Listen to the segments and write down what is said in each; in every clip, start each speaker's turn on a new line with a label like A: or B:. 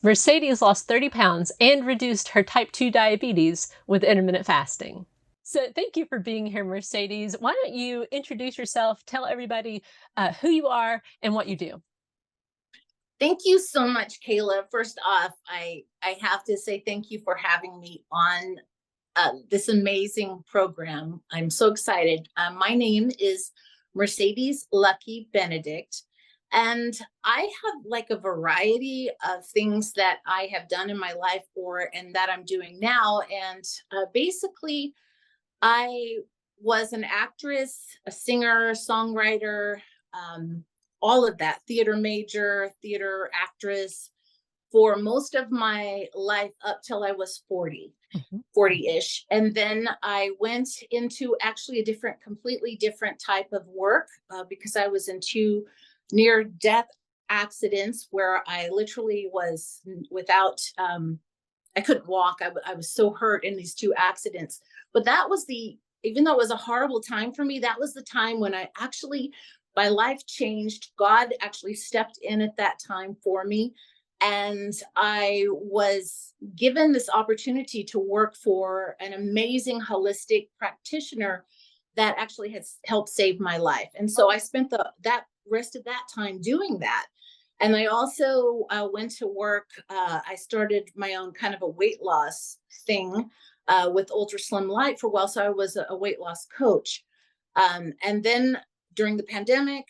A: Mercedes lost 30 pounds and reduced her type 2 diabetes with intermittent fasting. So, thank you for being here, Mercedes. Why don't you introduce yourself, tell everybody who you are and what you do?
B: Thank you so much, Kayla. First off, I have to say thank you for having me on this amazing program. I'm so excited. My name is Mercedes Lucky Benedict, and I have like a variety of things that I have done in my life and that I'm doing now. And basically, I was an actress, a singer, songwriter, um, all of that, theater major, theater actress for most of my life up till I was 40,
A: Mhm.
B: 40-ish. And then I went into actually a completely different type of work because I was in two near death accidents where I literally was without I couldn't walk. I was so hurt in these two accidents. But that was even though it was a horrible time for me, that was the time when my life changed. God actually stepped in at that time for me. And I was given this opportunity to work for an amazing holistic practitioner that actually has helped save my life. And so I spent that rest of that time doing that. And I also went to work. I started my own kind of a weight loss thing with Ultra Slim Light for a while. So I was a weight loss coach. And then during the pandemic,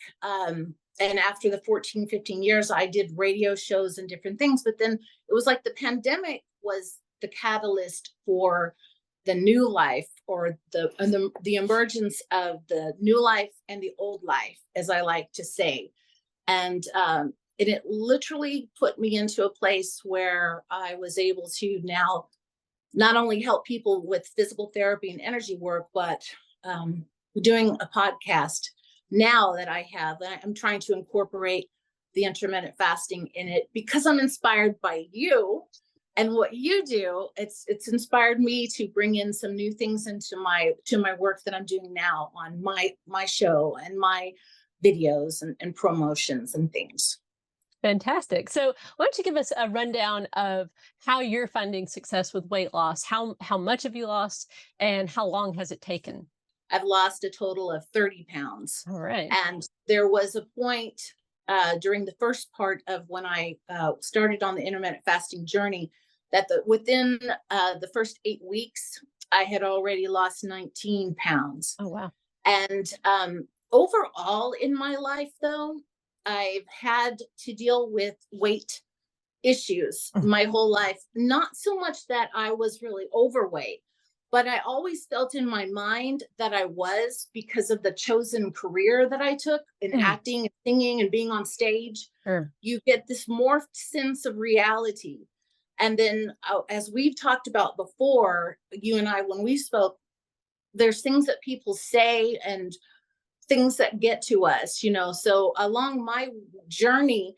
B: and after the 14, 15 years, I did radio shows and different things. But then it was like the pandemic was the catalyst for the new life or the emergence of the new life and the old life, as I like to say. And it literally put me into a place where I was able to now not only help people with physical therapy and energy work, but um, doing a podcast now that I'm trying to incorporate the intermittent fasting in it because I'm inspired by you and what you do. It's inspired me to bring in some new things into my work that I'm doing now on my show and my videos and promotions and things.
A: Fantastic. So, why don't you give us a rundown of how you're finding success with weight loss? How much have you lost, and how long has it taken?
B: I've lost a total of 30 pounds.
A: All right.
B: And there was a point during the first part of when I started on the intermittent fasting journey that within the first 8 weeks, I had already lost 19 pounds.
A: Oh, wow.
B: And overall in my life, though, I've had to deal with weight issues
A: Mm.
B: my whole life. Not so much that I was really overweight, but I always felt in my mind that I was because of the chosen career that I took in
A: Mm.
B: acting and singing and being on stage.
A: Sure.
B: You get this morphed sense of reality. And then, as we've talked about before, you and I, when we spoke, there's things that people say and things that get to us, So along my journey,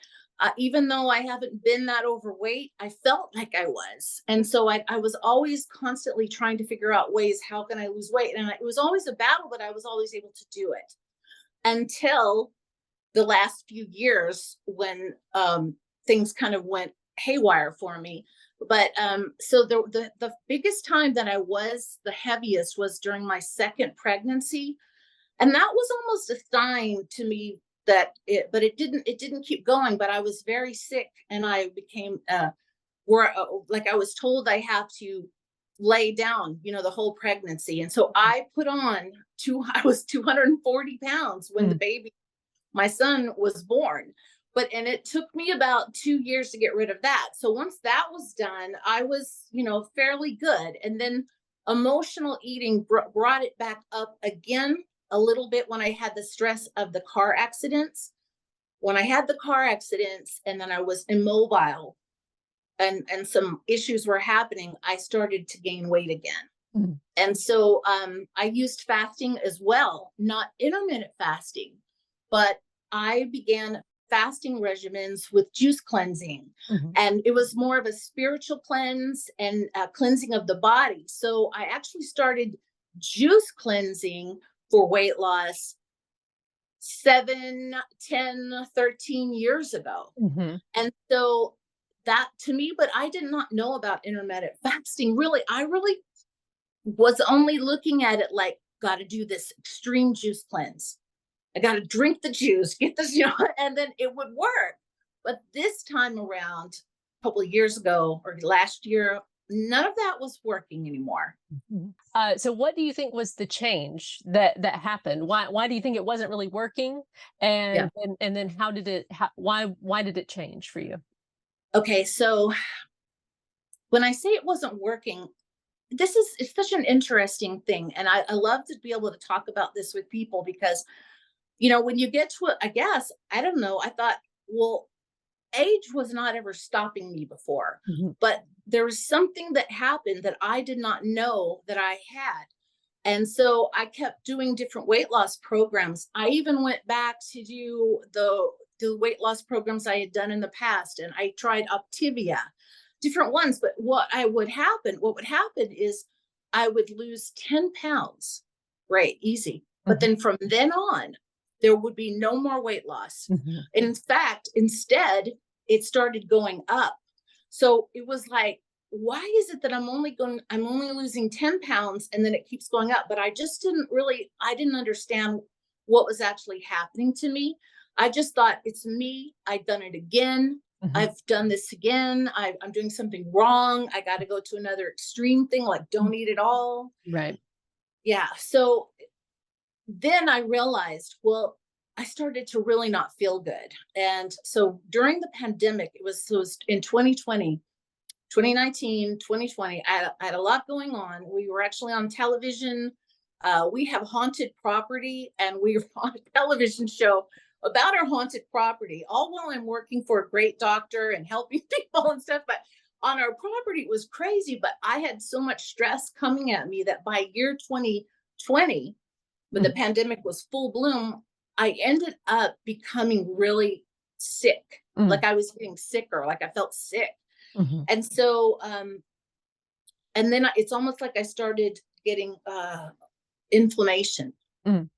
B: even though I haven't been that overweight, I felt like I was. And so I was always constantly trying to figure out ways, how can I lose weight? And it was always a battle, but I was always able to do it until the last few years when things kind of went haywire for me. But so the biggest time that I was the heaviest was during my second pregnancy, and that was almost a sign to me but it didn't keep going. But I was very sick, and I became like I was told I have to lay down, the whole pregnancy. And so I put on I was 240 pounds when
A: Mm.
B: my son was born. And it took me about 2 years to get rid of that. So once that was done, I was, fairly good. And then emotional eating brought it back up again a little bit when I had the stress of the car accidents. When I had the car accidents and then I was immobile and some issues were happening, I started to gain weight again.
A: Mm.
B: And so I used fasting as well, not intermittent fasting, but I began fasting regimens with juice cleansing.
A: Mhm.
B: And it was more of a spiritual cleanse and cleansing of the body. So I actually started juice cleansing for weight loss 7, 10, 13 years ago.
A: Mhm.
B: And so that to me, but I did not know about intermittent fasting. Really, I really was only looking at it like, got to do this extreme juice cleanse. I got to drink the juice, get this, and then it would work. But this time around, a couple of years ago or last year, none of that was working anymore.
A: Mhm. So what do you think was the change that happened? Why do you think it wasn't really working?
B: Yeah.
A: And then how did it why did it change for you?
B: Okay. So when I say it wasn't working, it's such an interesting thing. And I love to be able to talk about this with people because, when you get to it, I guess, I don't know, I thought, well, age was not ever stopping me before,
A: Mhm.
B: but there was something that happened that I did not know that I had. And so I kept doing different weight loss programs. I even went back to do the weight loss programs I had done in the past, and I tried Optivia, different ones. But what would happen is I would lose 10 pounds. Great, easy. But
A: Mhm.
B: then from then on, there would be no more weight loss.
A: Mhm.
B: And in fact, instead, it started going up. So it was like, why is it that I'm only losing 10 pounds and then it keeps going up? But I didn't understand what was actually happening to me. I just thought it's me. I've done it again.
A: Mhm.
B: I've done this again. I'm doing something wrong. I got to go to another extreme thing like
A: Mhm.
B: don't eat at all.
A: Right.
B: Yeah. So then I realized, well, I started to really not feel good. And so during the pandemic, it was in 2020, 2019, 2020. I had a lot going on. We were actually on television. We have haunted property, and we were on a television show about our haunted property, all while I'm working for a great doctor and helping people and stuff. But on our property, it was crazy. But I had so much stress coming at me that by year 2020, when the
A: Mhm.
B: pandemic was full bloom, I ended up becoming really sick.
A: Mm.
B: Like I was getting sicker, like I felt sick.
A: Mhm.
B: And so, and then it's almost like I started getting inflammation
A: Mm.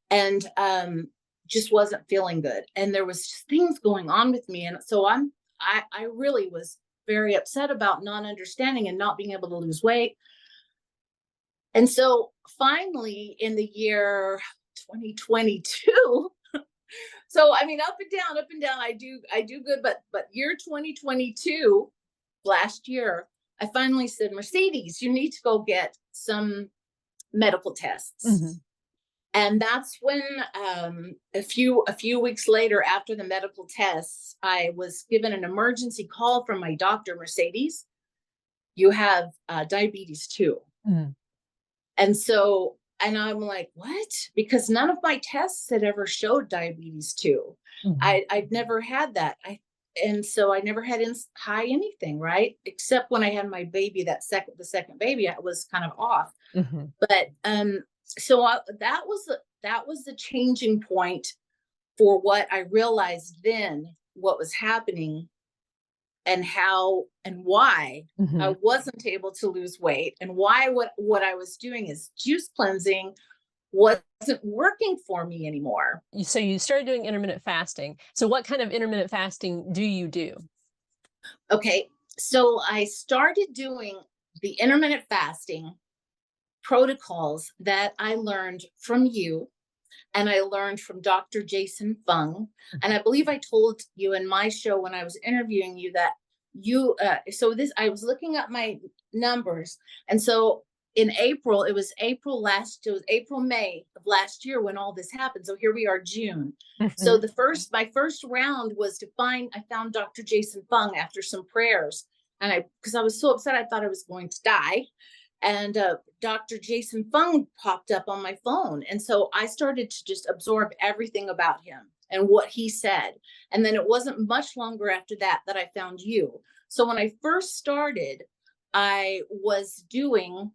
B: and just wasn't feeling good. And there was just things going on with me. And so I really was very upset about not understanding and not being able to lose weight. And so finally in the year 2022, so I mean up and down, I do good, but year 2022, last year, I finally said, Mercedes, you need to go get some medical tests.
A: Mhm.
B: And that's when a few weeks later, after the medical tests, I was given an emergency call from my doctor, Mercedes. You have diabetes too.
A: Mhm.
B: And so, and I'm like, what? Because none of my tests had ever showed diabetes too.
A: Mhm.
B: I'd never had that. And so I never had high anything, right? Except when I had my baby, the second baby, I was kind of off.
A: Mhm.
B: But so that was the changing point for what I realized then what was happening and how and why I
A: Mhm.
B: wasn't able to lose weight and why what I was doing is juice cleansing wasn't working for me anymore.
A: So you started doing intermittent fasting. So what kind of intermittent fasting do you do?
B: Okay, so I started doing the intermittent fasting protocols that I learned from you and I learned from Dr. Jason Fung. And I believe I told you in my show when I was interviewing you that I was looking up my numbers. And so in April, it was April, May of last year when all this happened. So here we are, June. So
A: Mhm.
B: my first round was I found Dr. Jason Fung after some prayers. Because I was so upset, I thought I was going to die, and Dr. Jason Fung popped up on my phone. And so I started to just absorb everything about him and what he said. And then it wasn't much longer after that I found you. So when I first started, I was doing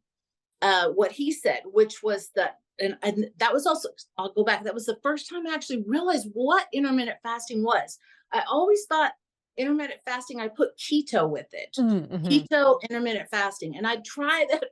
B: what he said, which was and that was also, I'll go back, that was the first time I actually realized what intermittent fasting was. I always thought intermittent fasting, I put keto with it.
A: Mm, mhm.
B: Keto intermittent fasting. And I tried that.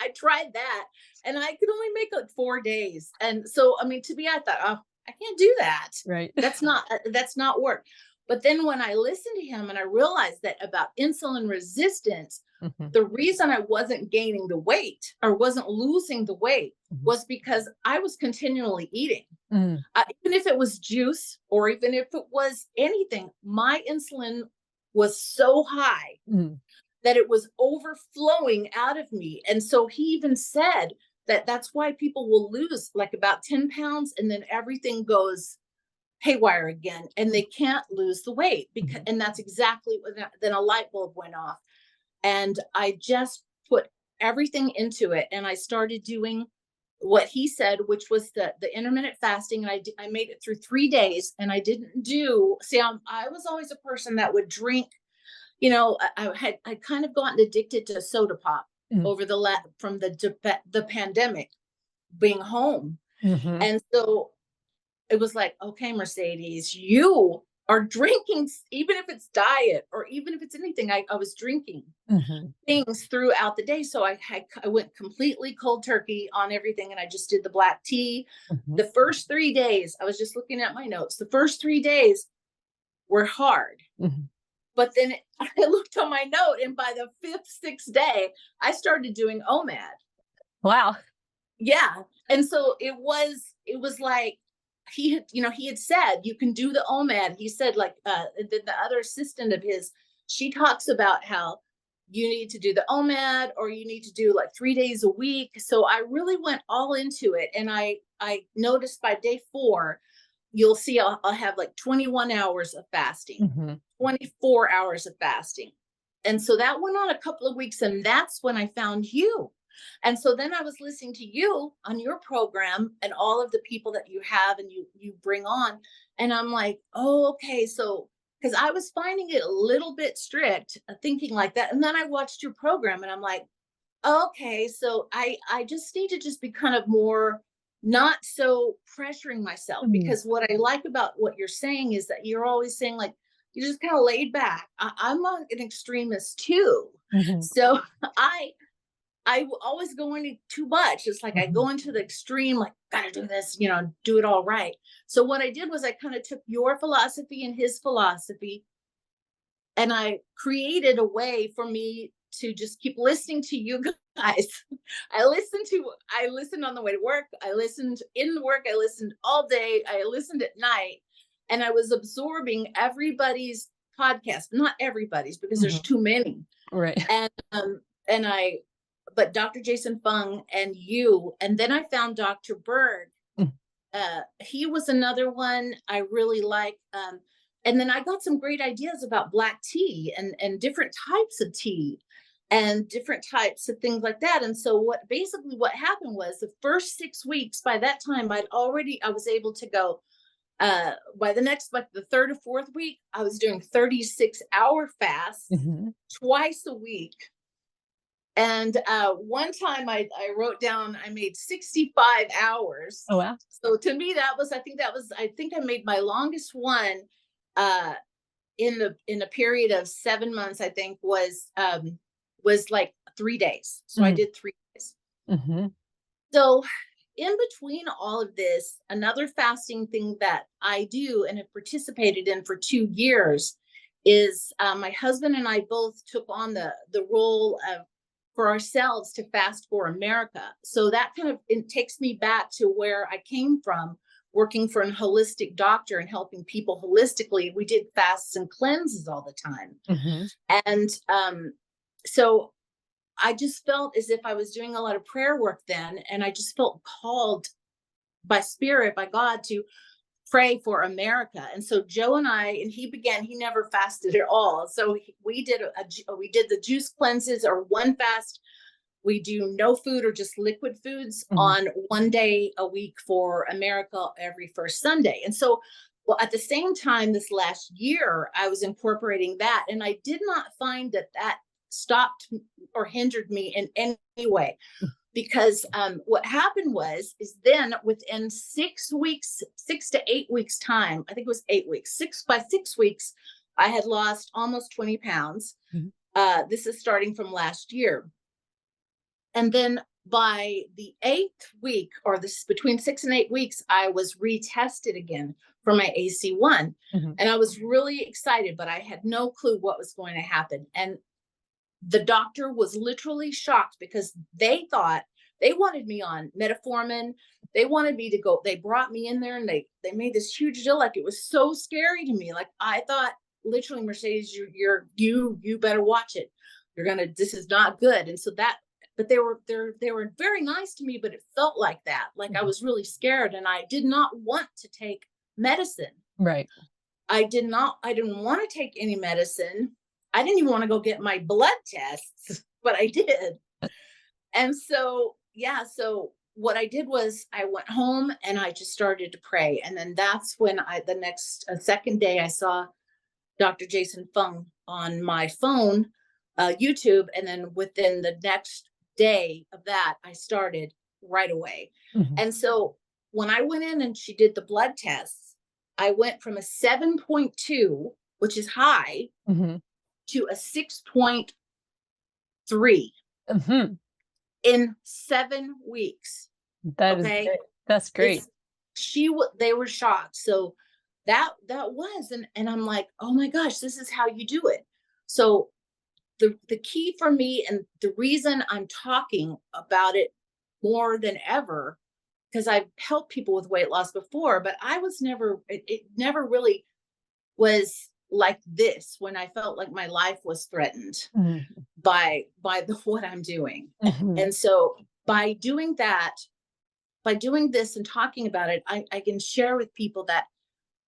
B: I tried that and I could only make it 4 days. And so, I mean, to me, I thought, oh, I can't do that.
A: Right.
B: That's not work. But then when I listened to him and I realized that about insulin resistance,
A: Mhm.
B: the reason I wasn't gaining the weight or wasn't losing the weight
A: Mhm.
B: was because I was continually eating.
A: Mm.
B: Even if it was juice or even if it was anything, my insulin was so high
A: Mm.
B: that it was overflowing out of me. And so he even said that that's why people will lose like about 10 pounds and then everything goes haywire again and they can't lose the weight because
A: Mhm.
B: and that's exactly what then a light bulb went off and I just put everything into it and I started doing what he said, which was the intermittent fasting, and I made it through 3 days, and I didn't do. See, I was always a person that would drink. I kind of gotten addicted to soda pop
A: Mm.
B: over from the pandemic, being home,
A: Mhm.
B: and so it was like, okay, Mercedes, you are drinking, even if it's diet or even if it's anything. I was drinking
A: Mhm.
B: things throughout the day. So I went completely cold turkey on everything and I just did the black tea.
A: Mhm.
B: The first 3 days, I was just looking at my notes. The first 3 days were hard.
A: Mhm.
B: But then I looked on my note, and by the fifth, sixth day, I started doing OMAD.
A: Wow.
B: Yeah. And so it was like he had said you can do the OMAD. He said like the other assistant of his, she talks about how you need to do the OMAD or you need to do like 3 days a week. So I really went all into it. And I noticed by day 4, you'll see I'll have like 21 hours of fasting,
A: Mhm.
B: 24 hours of fasting. And so that went on a couple of weeks. And that's when I found you. And so then I was listening to you on your program and all of the people that you have and you bring on. And I'm like, oh, okay. So because I was finding it a little bit strict, thinking like that. And then I watched your program and I'm like, okay, so I just need to just be kind of more not so pressuring myself
A: Mm.
B: because what I like about what you're saying is that you're always saying like you're just kind of laid back. An extremist too,
A: Mhm.
B: so I always go into too much. It's like I
A: Mhm.
B: go into the extreme, like gotta do this, do it all right. So what I did was I kind of took your philosophy and his philosophy and I created a way for me to just keep listening to you guys. I listened on the way to work. I listened in work. I listened all day. I listened at night. And I was absorbing everybody's podcast, not everybody's because there's
A: Mhm.
B: too many.
A: Right.
B: And and I but Dr. Jason Fung and you, and then I found Dr. Berg.
A: Mm.
B: He was another one I really like. And then I got some great ideas about black tea and different types of tea and different types of things like that. And so what happened was the first 6 weeks, by that time I was able to go by the next like the third or fourth week, I was doing 36-hour fasts
A: Mhm.
B: twice a week. And one time I wrote down I made 65 hours.
A: Oh, wow.
B: So to me, I think I made my longest one uh, in a period of 7 months, I think was like 3 days. So I
A: Mm.
B: did 3 days.
A: Mhm.
B: So in between all of this, another fasting thing that I do and have participated in for 2 years is my husband and I both took on the role of for ourselves to fast for America. So that kind of it takes me back to where I came from, working for a holistic doctor and helping people holistically. We did fasts and cleanses all the time,
A: Mhm.
B: and so I just felt as if I was doing a lot of prayer work then, and I just felt called by spirit, by God, to pray for America. And so Joe and I, and he never fasted at all. So we did the juice cleanses or one fast. We do no food or just liquid foods
A: Mhm.
B: on one day a week for America every first Sunday. And so, well, at the same time, this last year, I was incorporating that. And I did not find that stopped or hindered me in any way because what happened is then within 6 weeks, 6 to 8 weeks time, I think it was 8 weeks, by 6 weeks, I had lost almost 20 pounds.
A: Mhm.
B: This is starting from last year. And then by the 8th week, or this between 6 and 8 weeks, I was retested again for my AC1.
A: Mhm.
B: And I was really excited, but I had no clue what was going to happen. And the doctor was literally shocked because they thought they wanted me on metformin. They wanted me to go. They brought me in there and they made this huge deal. Like, it was so scary to me. Like, I thought, literally, Mercedes, you better watch it. You're gonna. This is not good. And so that. But they were very nice to me. But it felt like that. Like, I
A: Mhm.
B: was really scared, and I did not want to take medicine.
A: Right.
B: I didn't want to take any medicine. I didn't even want to go get my blood tests, but I did. And so, yeah, so what I did was I went home and I just started to pray. And then that's when the next second day, I saw Dr. Jason Fung on my phone, YouTube. And then within the next day of that, I started right away.
A: Mhm.
B: And so when I went in and she did the blood tests, I went from a 7.2, which is high,
A: Mhm.
B: to a 6.3
A: Mhm.
B: in 7 weeks.
A: That is
B: Okay.
A: great. That's great.
B: It's they were shocked. So that was, and I'm like, oh my gosh, this is how you do it. So the key for me, and the reason I'm talking about it more than ever, because I've helped people with weight loss before, but I was never, it never really was like this, when I felt like my life was threatened
A: Mhm.
B: by what I'm doing.
A: Mhm.
B: And so by doing that, by doing this and talking about it, I can share with people that,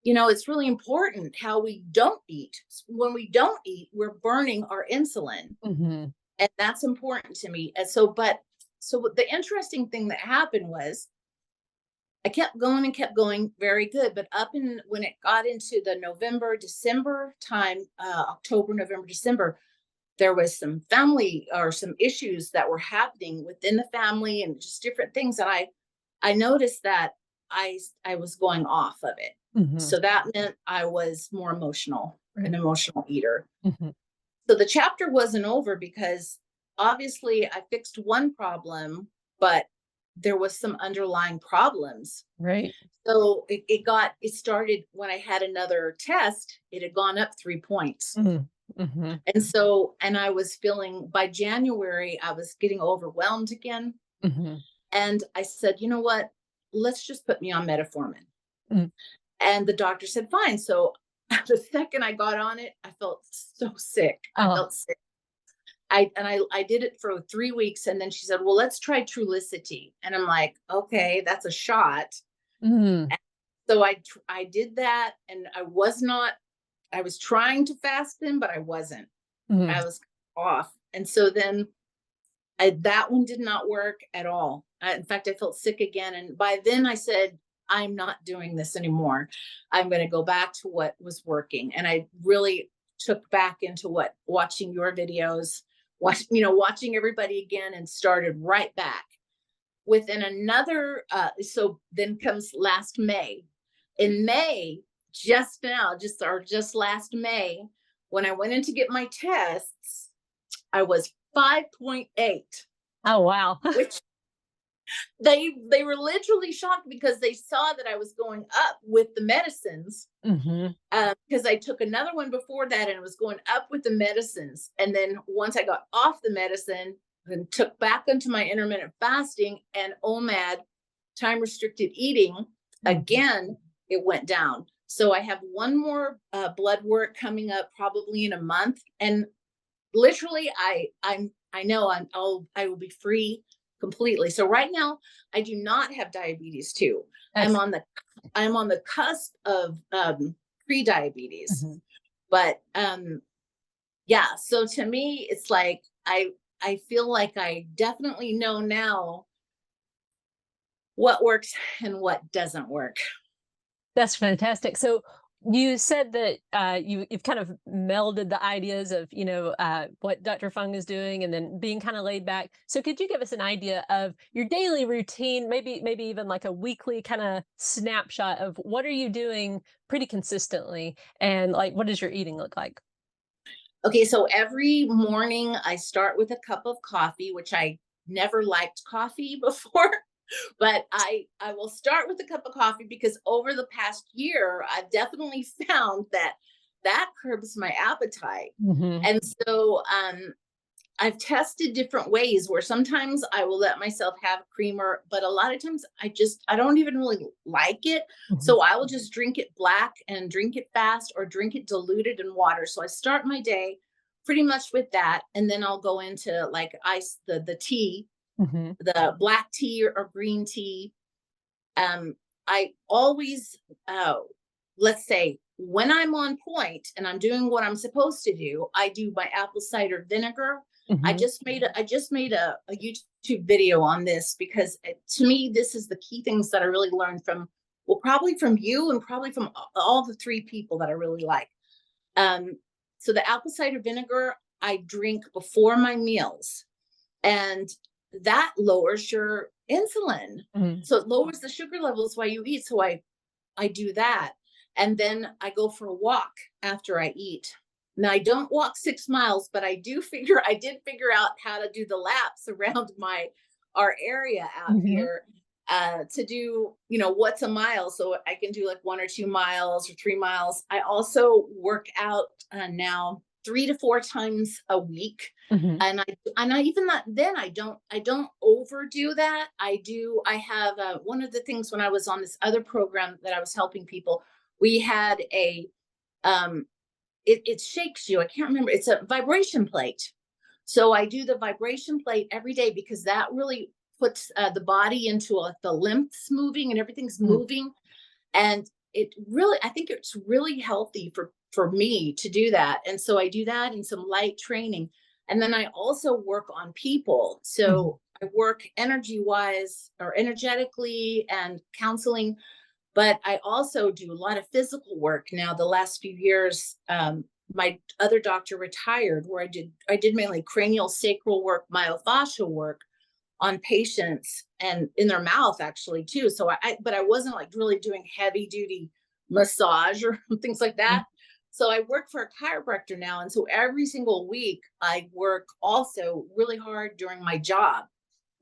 B: it's really important how we don't eat. When we don't eat, we're burning our insulin.
A: Mhm.
B: And that's important to me. And so, the interesting thing that happened was I kept going and kept going, very good. But up in when it got into the November, December time, October, November, December, there was some family or some issues that were happening within the family, and just different things that I noticed that I was going off of it.
A: Mhm.
B: So that meant I was more emotional, an
A: Right.
B: emotional eater.
A: Mhm.
B: So the chapter wasn't over, because obviously I fixed one problem, but there was some underlying problems.
A: Right.
B: So it started when I had another test, it had gone up 3 points.
A: Mhm. Mhm.
B: And I was feeling, by January, I was getting overwhelmed again.
A: Mhm.
B: And I said, you know what? Let's just put me on metformin.
A: Mm.
B: And the doctor said, fine. So the second I got on it, I felt so sick. I
A: Oh.
B: felt sick. I did it for 3 weeks, and then she said, well, let's try Trulicity. And I'm like, okay, that's a shot.
A: Mm.
B: And so I did that, and I was trying to fast them, but I wasn't.
A: Mhm.
B: I was off. And so then that one did not work at all. In fact, I felt sick again. And by then I said, I'm not doing this anymore. I'm going to go back to what was working. And I really took back into watching your videos, watching everybody again, and started right back within another. So then comes last May. In May, just last May, when I went in to get my tests, I was 5.8,
A: Oh, wow.
B: which they were literally shocked, because they saw that I was going up with the medicines.
A: Mhm.
B: Because I took another one before that, and it was going up with the medicines. And then once I got off the medicine and took back into my intermittent fasting and OMAD, time restricted eating,
A: Mhm.
B: again, it went down. So I have one more blood work coming up probably in a month, and literally I know I will be free completely. So right now I do not have diabetes 2. i'm
A: That's
B: on the I'm on the cusp of pre-diabetes.
A: Mhm.
B: But yeah, so to me it's like I feel like I definitely know now what works and what doesn't work.
A: That's fantastic. So you said that you've kind of melded the ideas of what Dr. Fung is doing and then being kind of laid back. So could you give us an idea of your daily routine, maybe even like a weekly kind of snapshot of what are you doing pretty consistently, and like what does your eating look like?
B: Okay, so every morning I start with a cup of coffee, which I never liked coffee before, but I will start with a cup of coffee because over the past year, I've definitely found that that curbs my appetite.
A: Mhm.
B: And so I've tested different ways where sometimes I will let myself have creamer, but a lot of times I don't even really like it.
A: Mhm.
B: So I will just drink it black and drink it fast or drink it diluted in water. So I start my day pretty much with that. And then I'll go into like ice, the tea,
A: Mhm.
B: the black tea or green tea. I always, let's say, when I'm on point and I'm doing what I'm supposed to do, I do my apple cider vinegar.
A: Mhm.
B: I just made a YouTube video on this because to me, this is the key things that I really learned from, well, probably from you and probably from all the three people that I really like. Um, so the apple cider vinegar I drink before my meals, and that lowers your insulin.
A: Mhm.
B: So it lowers the sugar levels while you eat. So I do that. And then I go for a walk after I eat. Now I don't walk 6 miles, but I did figure out how to do the laps around our area out
A: Mhm.
B: here to do, what's a mile. So I can do like 1 or 2 miles or 3 miles. I also work out now 3 to 4 times a week.
A: Mhm.
B: And I even not then I don't overdo that. I have one of the things when I was on this other program that I was helping people, we had a um it shakes you. I can't remember. It's a vibration plate. So I do the vibration plate every day because that really puts the body into the lymphs moving and everything's
A: Mm.
B: moving. And I think it's really healthy for me to do that. And so I do that and some light training. And then I also work on people.
A: Mhm.
B: So I work energy wise or energetically and counseling, but I also do a lot of physical work now. The last few years, my other doctor retired, where I did mainly cranial sacral work, myofascial work on patients and in their mouth actually too. So but I wasn't like really doing heavy duty massage or things like
A: Mhm.
B: that. So I work for a chiropractor now. And so every single week I work also really hard during my job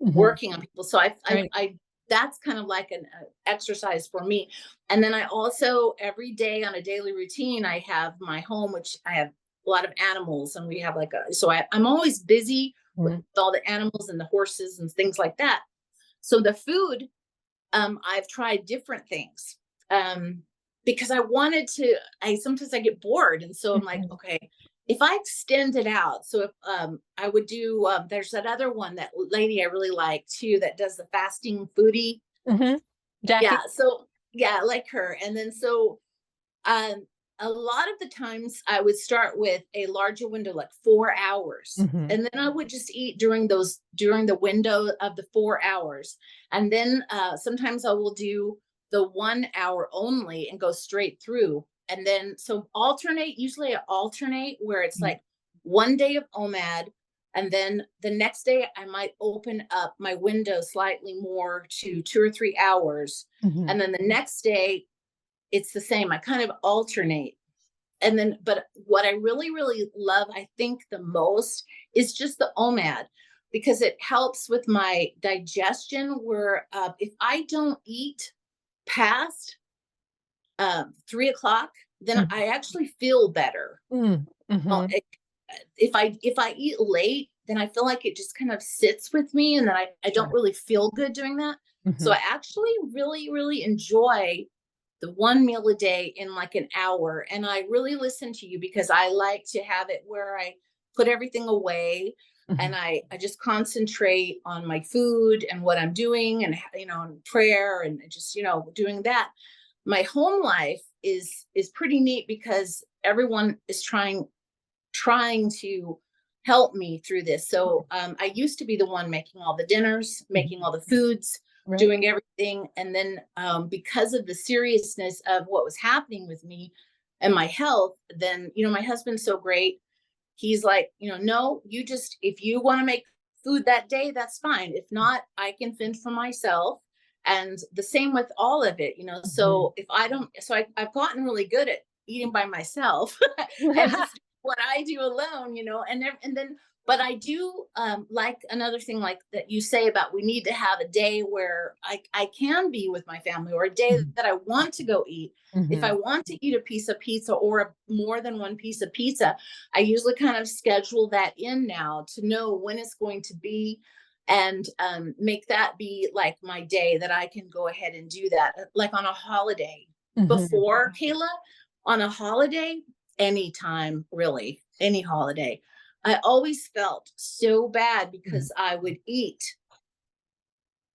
A: Mhm.
B: working on people. So
A: Right.
B: that's kind of like an exercise for me. And then I also every day on a daily routine, I have my home, which I have a lot of animals, and we have like I'm always busy with
A: Mhm.
B: all the animals and the horses and things like that. So the food, I've tried different things. Um, because I sometimes I get bored. And so I'm like,
A: Mhm.
B: okay, if I extend it out, so if I would do there's that other one, that lady I really like too, that does the fasting foodie.
A: Mhm.
B: Yeah,
A: Jackie?
B: so yeah, I like her. And then so um, a lot of the times I would start with a larger window, like 4 hours.
A: Mhm.
B: And then I would just eat during the window of the 4 hours. And then sometimes I will do the 1 hour only and go straight through. And then so usually I alternate where it's
A: Mhm.
B: like one day of OMAD. And then the next day I might open up my window slightly more to 2 or 3 hours.
A: Mhm.
B: And then the next day it's the same. I kind of alternate. And then, but what I really, really love, I think the most is just the OMAD because it helps with my digestion. Where if I don't eat past 3 o'clock, then
A: Mhm.
B: I actually feel better.
A: Mm.
B: Well,
A: Mhm.
B: if I eat late, then I feel like it just kind of sits with me, and then I don't
A: Sure.
B: really feel good doing that. So
A: Mhm.
B: I actually really, really enjoy the one meal a day in like an hour. And I really listen to you because I like to have it where I put everything away and
A: Mhm.
B: I just concentrate on my food and what I'm doing and and prayer and just doing that. My home life is pretty neat because everyone is trying to help me through this. So I used to be the one making all the dinners, making
A: Mhm.
B: all the foods,
A: Right.
B: doing everything. And then because of the seriousness of what was happening with me and my health, then, my husband's so great. He's like, no, if you want to make food that day, that's fine. If not, I can fend for myself. And the same with all of it.
A: Mhm.
B: So if I don't, so I've gotten really good at eating by myself and just what I do alone, and then, but I do like another thing like that you say about we need to have a day where I can be with my family, or a day
A: Mhm.
B: that I want to go eat. If I
A: Mhm.
B: want to eat a piece of pizza, or more than one piece of pizza, I usually kind of schedule that in now to know when it's going to be, and make that be like my day that I can go ahead and do that. Like on a holiday,
A: Mhm.
B: before Kayla, on a holiday, anytime really, any holiday, I always felt so bad
A: Mhm.
B: because I would eat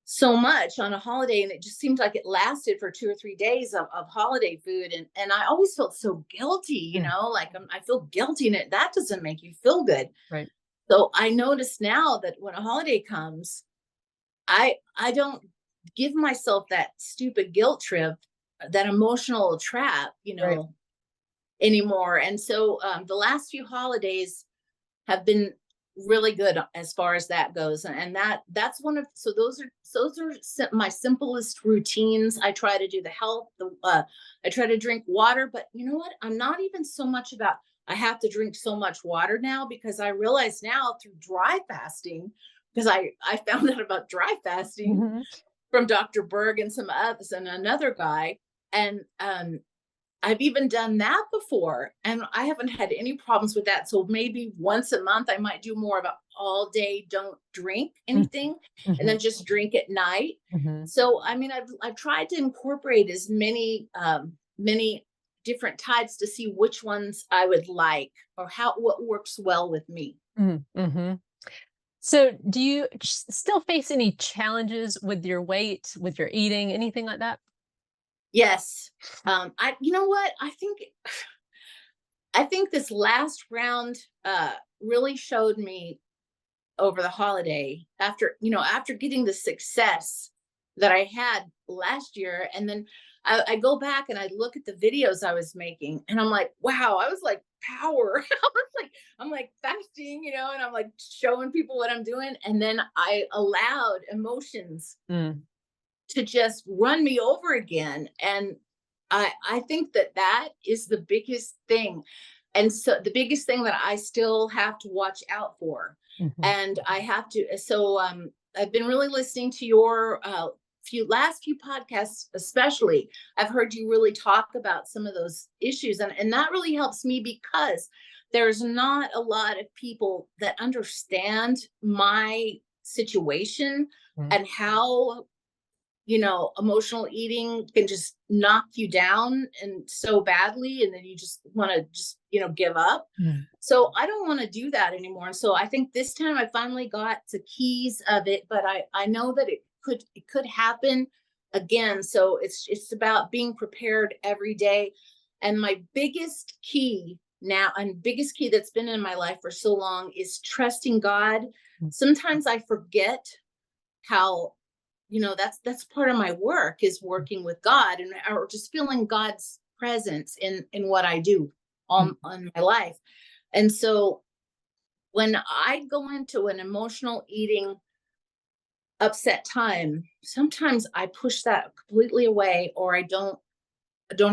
B: so much on a holiday, and it just seemed like it lasted for 2 or 3 days of holiday food, and I always felt so guilty,
A: Mm.
B: like I feel guilty, and that doesn't make you feel good.
A: Right.
B: So I notice now that when a holiday comes, I don't give myself that stupid guilt trip, that emotional trap,
A: Right.
B: anymore. And so the last few holidays have been really good as far as that goes, and that's one of, so those are my simplest routines. I try to do the health, I try to drink water, but you know what, I'm not even so much about I have to drink so much water now, because I realize now through dry fasting, because I found out about dry fasting
A: Mhm.
B: from Dr. Berg and some others and another guy, and I've even done that before, and I haven't had any problems with that. So maybe once a month, I might do more of a all day, don't drink
A: Mhm.
B: anything, and then
A: Mhm.
B: just drink at night.
A: Mhm.
B: So I mean, I've tried to incorporate as many different types to see which ones I would like, or how what works well with me.
A: Mhm. Mhm. So, do you still face any challenges with your weight, with your eating, anything like that?
B: Yes, I you know what I think this last round really showed me over the holiday, after after getting the success that I had last year, and then I go back and I look at the videos I was making, and I'm like, wow, I was like power. I'm like fasting, and I'm like showing people what I'm doing, and then I allowed emotions
A: Mm.
B: to just run me over again. And I think that is the biggest thing. And so the biggest thing that I still have to watch out for.
A: Mhm.
B: And I have to, so I've been really listening to your few podcasts, especially. I've heard you really talk about some of those issues, and that really helps me, because there's not a lot of people that understand my situation,
A: Mm.
B: and how emotional eating can just knock you down and so badly, and then you just want to just give up.
A: Mm.
B: So I don't want to do that anymore. So I think this time I finally got the keys of it, but I know that it could happen again. So it's about being prepared every day. And my biggest key now, and biggest key that's been in my life for so long, is trusting God.
A: Mm.
B: Sometimes I forget how that's part of my work, is working with God, and or just feeling God's presence in what I do
A: Mm.
B: on my life. And so when I go into an emotional eating upset time, sometimes I push that completely away, or I don't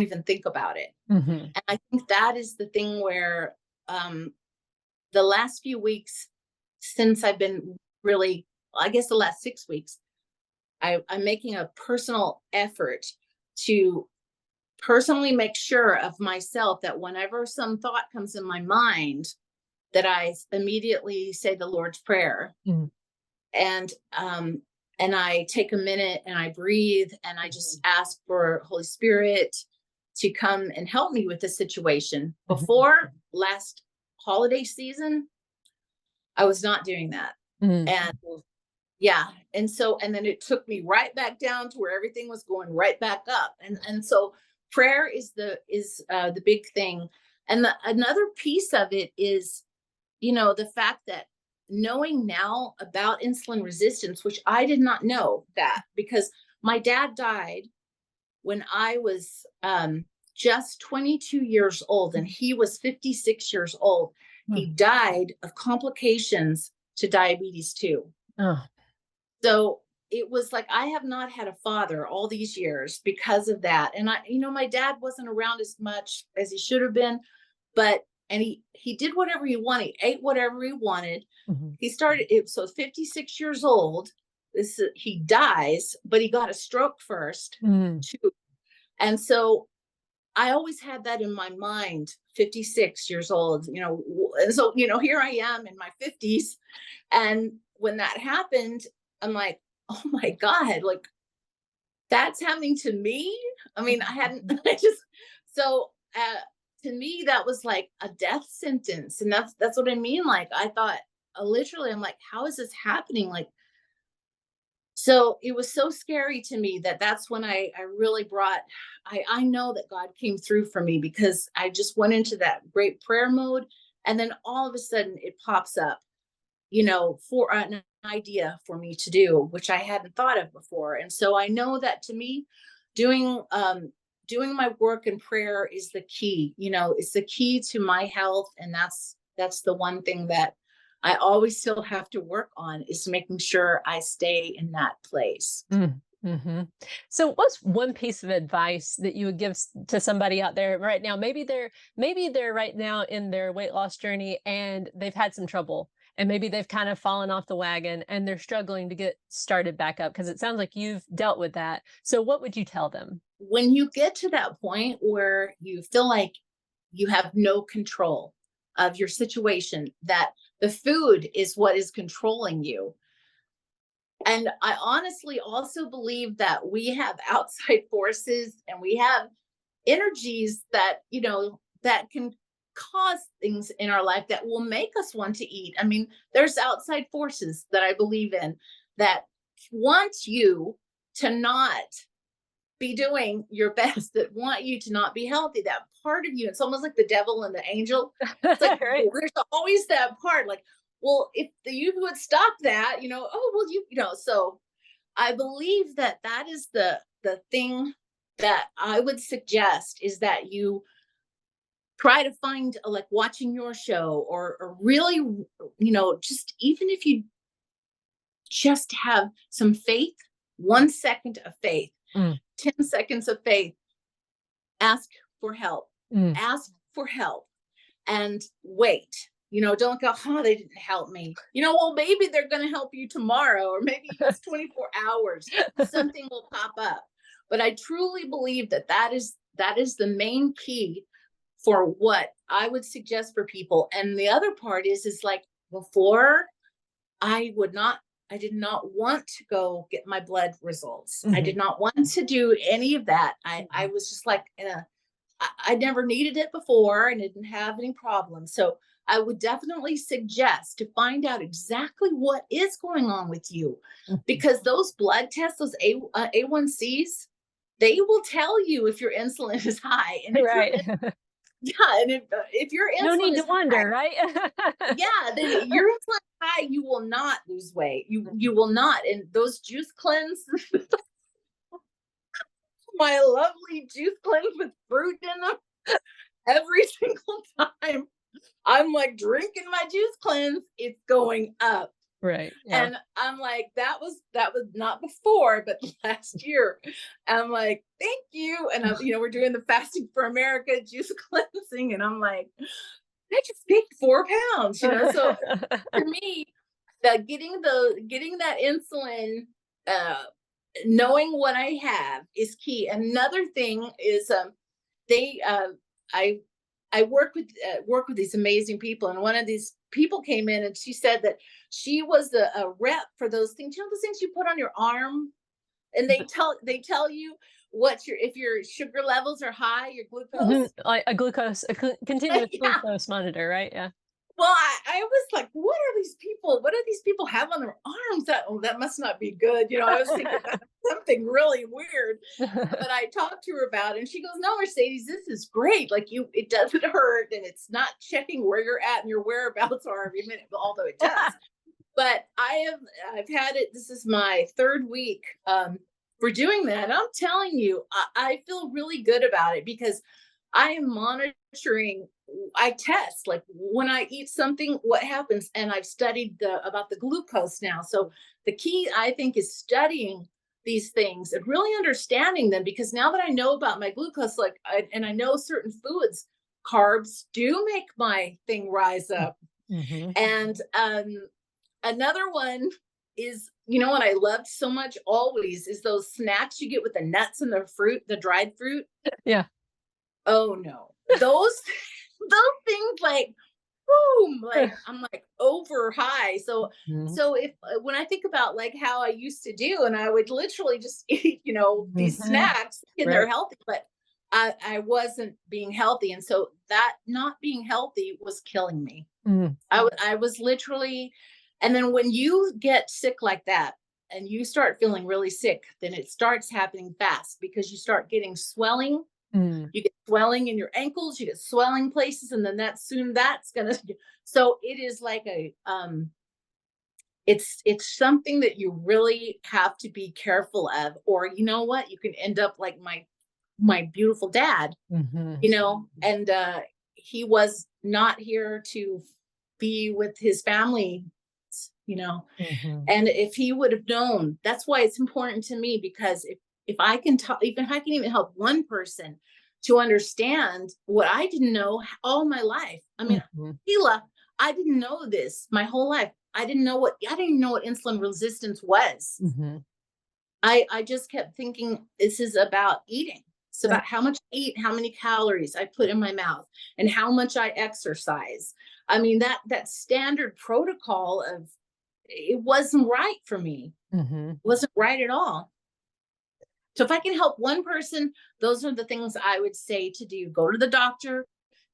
B: even think about it.
A: Mhm.
B: And I think that is the thing where the last few weeks, since I've been really, I guess the last 6 weeks, I'm making a personal effort to personally make sure of myself that whenever some thought comes in my mind, that I immediately say the Lord's Prayer,
A: Mm.
B: and and I take a minute and I breathe, and I just
A: Mhm.
B: ask for Holy Spirit to come and help me with the situation.
A: Mhm.
B: Before last holiday season, I was not doing that.
A: Mm.
B: And yeah, and so, and then it took me right back down to where everything was going right back up. And so prayer is the big thing. And another piece of it is, the fact that knowing now about insulin resistance, which I did not know that, because my dad died when I was just 22 years old, and he was 56 years old. He
A: Mm.
B: died of complications to diabetes too.
A: Oh.
B: So it was like I have not had a father all these years because of that. And my dad wasn't around as much as he should have been, but and he did whatever he wanted, he ate whatever he wanted.
A: Mhm.
B: He started it, so 56 years old. He dies, but he got a stroke first,
A: Mm.
B: too. And so I always had that in my mind, 56 years old, and so, here I am in my 50s. And when that happened, I'm like, oh my God, like that's happening to me. I mean, I hadn't,
A: Mhm.
B: I just, so, to me, that was like a death sentence. And that's what I mean. Like, I thought, literally, I'm like, how is this happening? Like, so it was so scary to me that that's when I really brought, I know that God came through for me because I just went into that great prayer mode. And then all of a sudden it pops up, for an idea for me to do, which I hadn't thought of before. And so I know that to me, doing doing my work and prayer is the key. It's the key to my health, and that's the one thing that I always still have to work on, is making sure I stay in that place.
A: Mm, mhm. So what's one piece of advice that you would give to somebody out there right now? Maybe they're right now in their weight loss journey and they've had some trouble and maybe they've kind of fallen off the wagon and they're struggling to get started back up because it sounds like you've dealt with that. So what would you tell them?
B: When you get to that point where you feel like you have no control of your situation, that the food is what is controlling you. And I honestly also believe that we have outside forces and we have energies that, that can cause things in our life that will make us want to eat. I mean, there's outside forces that I believe in that want you to not be doing your best, that want you to not be healthy. That part of you, it's almost like the devil and the angel. It's like,
A: Right.
B: there's always that part, like, well, if you would stop that, oh well, so I believe that that is the thing that I would suggest, is that you try to find, like, watching your show, or really, just even if you just have some faith, 1 second of faith,
A: Mm,
B: 10 seconds of faith. Ask for help.
A: mm.
B: Ask for help and wait. Don't go, oh, they didn't help me. Well, maybe they're going to help you tomorrow, or maybe it's 24 hours. Something will pop up. But I truly believe that that is the main key for what I would suggest for people. And the other part is like, before, I would not, I did not want to go get my blood results. I did
A: Mhm,
B: not want to do any of that. I
A: mhm,
B: was just like in a, I never needed it before and didn't have any problems. So I would definitely suggest to find out exactly what is going on with you,
A: mhm.
B: because those blood tests, those A1Cs, they will tell you if your insulin is high. And if your
A: Right.
B: yeah, and if your
A: No
B: insulin
A: need to
B: is high,
A: wonder, right?
B: yeah, then your insulin high, you will not lose weight. You will not. And those juice cleanse, my lovely juice cleanse with fruit in them, every single time I'm like drinking my juice cleanse, it's going up.
A: Right, yeah.
B: And I'm like, that was not before, but last year. I'm like, thank you. And we're doing the fasting for America juice cleansing. And I'm like, I just picked 4 pounds, So to me, getting that insulin, uh knowing what I have is key. Another thing is, they I work with these amazing people, and one of these people came in and she said that she was a rep for those things. Those things you put on your arm, and they tell you what your, if your sugar levels are high, your
A: Mhm,
B: glucose.
A: like a continuous
B: Yeah.
A: glucose monitor, right? Yeah.
B: Well, I was like, what are these people? What do these people have on their arms? That must not be good. I was thinking that's something really weird. But I talked to her about it, and she goes, no, Mercedes, this is great. Like, it doesn't hurt, and it's not checking where you're at and your whereabouts are every minute, although it does. But I've had it. This is my third week for doing that. And I'm telling you, I feel really good about it because I am monitoring. I test, like, when I eat something, what happens, and I've studied about the glucose now. So the key, I think, is studying these things and really understanding them, because now that I know about my glucose, like, and I know certain foods carbs do make my thing rise up.
A: Mm-hmm.
B: And another one is, what I loved so much always is those snacks you get with the nuts and the fruit, the dried fruit.
A: Yeah.
B: Oh no, those those things like boom, like I'm like over high. So
A: Mhm.
B: if when I think about like how I used to do, and I would literally just eat, these
A: Mhm.
B: snacks, and they're
A: Right.
B: healthy, but I wasn't being healthy, and so that not being healthy was killing me.
A: Mm.
B: I was literally, and then when you get sick like that and you start feeling really sick, then it starts happening fast because you start getting swelling.
A: Mm.
B: You get swelling in your ankles, you get swelling places, and then that's gonna so it is like a it's something that you really have to be careful of, or you know what, you can end up like my beautiful dad,
A: Mhm.
B: and he was not here to be with his family, you know
A: Mhm.
B: and if he would have known, that's why it's important to me, because if I can talk, even if I can even help one person to understand what I didn't know all my life. I mean,
A: Mhm.
B: Kayla, I didn't know this my whole life. I didn't know what insulin resistance was.
A: Mhm.
B: I just kept thinking this is about eating. It's
A: Right.
B: about how much I eat, how many calories I put in my mouth, and how much I exercise. I mean, that standard protocol of, it wasn't right for me.
A: Mhm.
B: It wasn't right at all. So if I can help one person, those are the things I would say to do. Go to the doctor,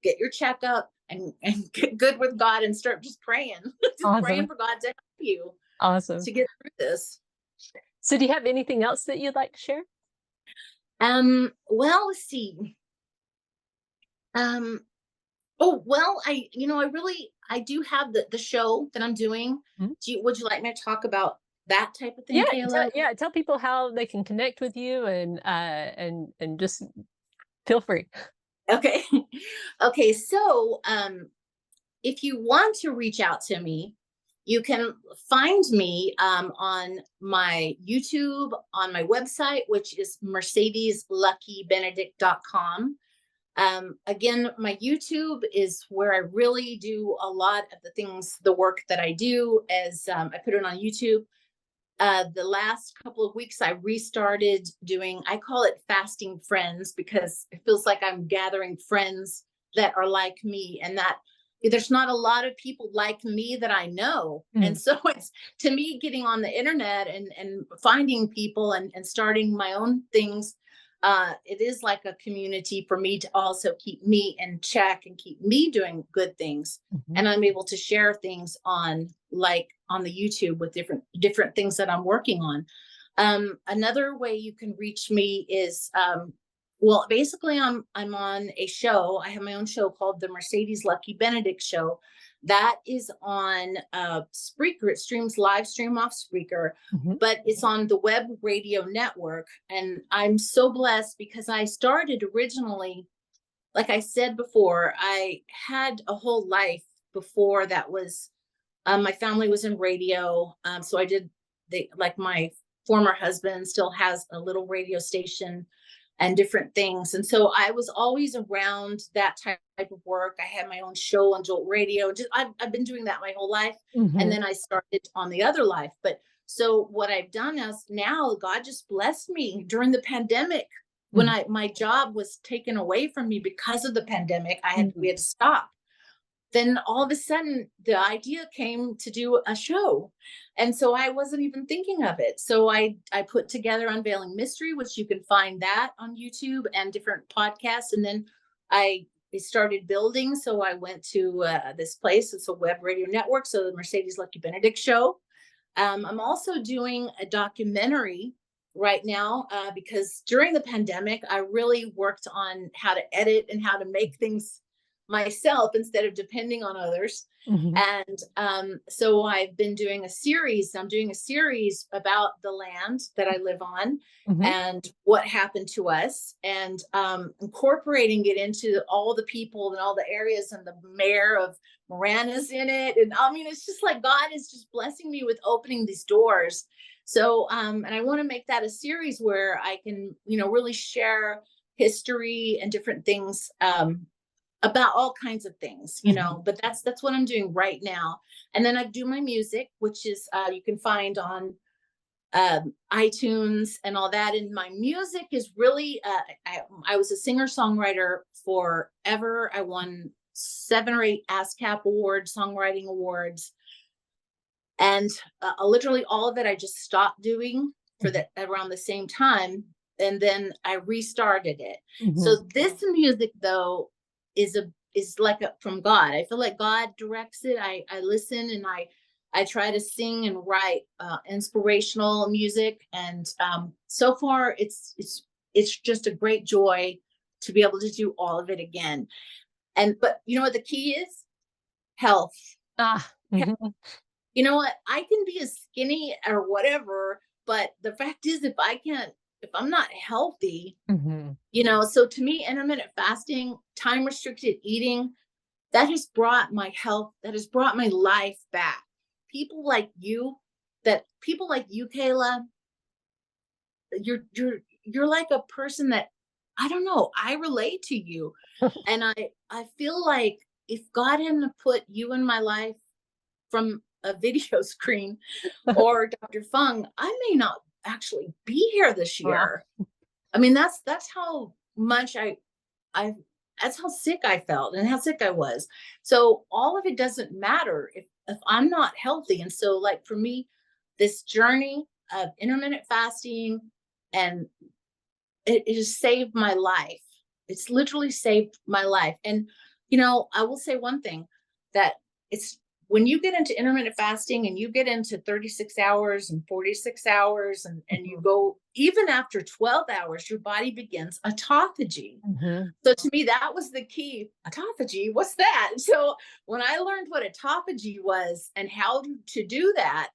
B: get your checkup, and get good with God and start just praying. Just praying
A: Awesome.
B: for God to help you
A: Awesome.
B: to get through this.
A: So do you have anything else that you'd like to share?
B: Well, let's see. Um, oh, well, I do have the show that I'm doing.
A: Mhm.
B: Would you like me to talk about that type of
A: Yeah,
B: thing, Kayla?
A: tell people how they can connect with you and just feel free.
B: Okay. Okay. So, if you want to reach out to me, you can find me on my YouTube, on my website, which is mercedesluckybenedict.com. Again, my YouTube is where I really do a lot of the things, the work that I do, as I put it on YouTube. The last couple of weeks, I restarted doing, I call it fasting friends, because it feels like I'm gathering friends that are like me, and that there's not a lot of people like me that I know. And
A: Mm.
B: so it's, to me, getting on the internet and finding people and starting my own things. It is like a community for me to also keep me in check and keep me doing good things.
A: Mhm.
B: And I'm able to share things on, like on the YouTube, with different things that I'm working on. Another way you can reach me is, well, basically I'm on a show. I have my own show called the Mercedes Lucky Benedict Show. That is on Spreaker. It streams live stream off Spreaker,
A: Mhm.
B: but it's on the web radio network. And I'm so blessed because I started originally, like I said before, I had a whole life before that was, my family was in radio. So I did, like my former husband still has a little radio station and different things. And so I was always around that type of work. I had my own show on Jolt Radio. I've been doing that my whole life. And
A: Mhm.
B: then I started on the other life. But so what I've done is, now God just blessed me during the pandemic, when
A: Mhm.
B: my job was taken away from me because of the pandemic. We
A: Mhm.
B: had to stop. Then all of a sudden the idea came to do a show, and so I wasn't even thinking of it. So I put together Unveiling Mystery, which you can find that on YouTube and different podcasts. And then I started building, so I went to this place. It's a web radio network, so the Mercedes Lucky Benedict Show. I'm also doing a documentary right now, because during the pandemic, I really worked on how to edit and how to make things myself instead of depending on others.
A: Mhm.
B: And so I've been doing a series. I'm doing a series about the land that I live on
A: Mhm.
B: and what happened to us, and incorporating it into all the people and all the areas, and the mayor of Marana's in it. And I mean, it's just like God is just blessing me with opening these doors. So, and I want to make that a series where I can, really share history and different things, about all kinds of things,
A: Mhm.
B: but that's what I'm doing right now. And then I do my music, which is you can find on iTunes and all that. And my music is really, I was a singer songwriter forever. I won 7 or 8 ASCAP awards, songwriting awards, and literally all of it I just stopped doing for
A: Mhm.
B: that around the same time, and then I restarted it.
A: Mhm.
B: So this music though is like from God. I feel like God directs it. I listen and I try to sing and write inspirational music, and so far it's just a great joy to be able to do all of it again. And but you know what the key is? Health.
A: Ah, mhm.
B: You know what? I can be as skinny or whatever, but the fact is, if I'm not healthy,
A: Mhm.
B: so to me, intermittent fasting, time restricted eating, that has brought my health, that has brought my life back. People like you, people like you, Kayla, you're like a person that I don't know, I relate to you. And I feel like if God hadn't put you in my life from a video screen or Dr. Fung, I may not actually be here this
A: Wow.
B: year. I mean, that's how much I that's how sick I felt and how sick I was. So all of it doesn't matter if I'm not healthy. And so like for me, this journey of intermittent fasting, and it has saved my life. It's literally saved my life. And I will say one thing, that it's when you get into intermittent fasting and you get into 36 hours and 46 hours, and you
A: Mhm.
B: go even after 12 hours, your body begins autophagy.
A: Mhm.
B: So to me, that was the key. Autophagy, what's that? So when I learned what autophagy was and how to do that,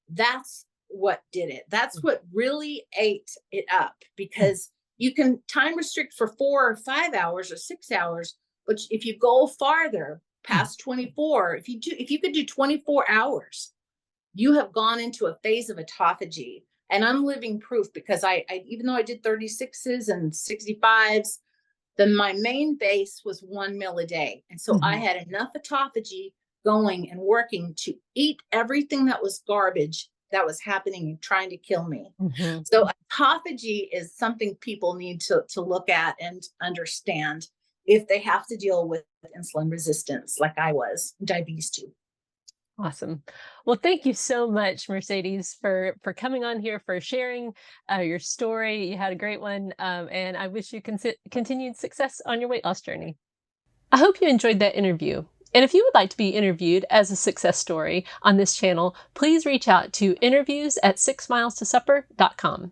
B: that's what did it. That's what really ate it up, because you can time restrict for 4 or 5 hours or 6 hours, but if you go farther
A: Mhm.
B: past 24, if you could do 24 hours, you have gone into a phase of autophagy. And I'm living proof, because I even though I did 36s and 65s, then my main base was 1 meal a day. And so I
A: Mhm.
B: had enough autophagy going and working to eat everything that was garbage that was happening and trying to kill me.
A: Mhm.
B: So autophagy is something people need to look at and understand if they have to deal with insulin resistance, like I was, diabetes too.
A: Awesome. Well, thank you so much, Mercedes, for coming on here, for sharing your story. You had a great one, and I wish you continued success on your weight loss journey. I hope you enjoyed that interview. And if you would like to be interviewed as a success story on this channel, please reach out to interviews@sixmilestosupper.com.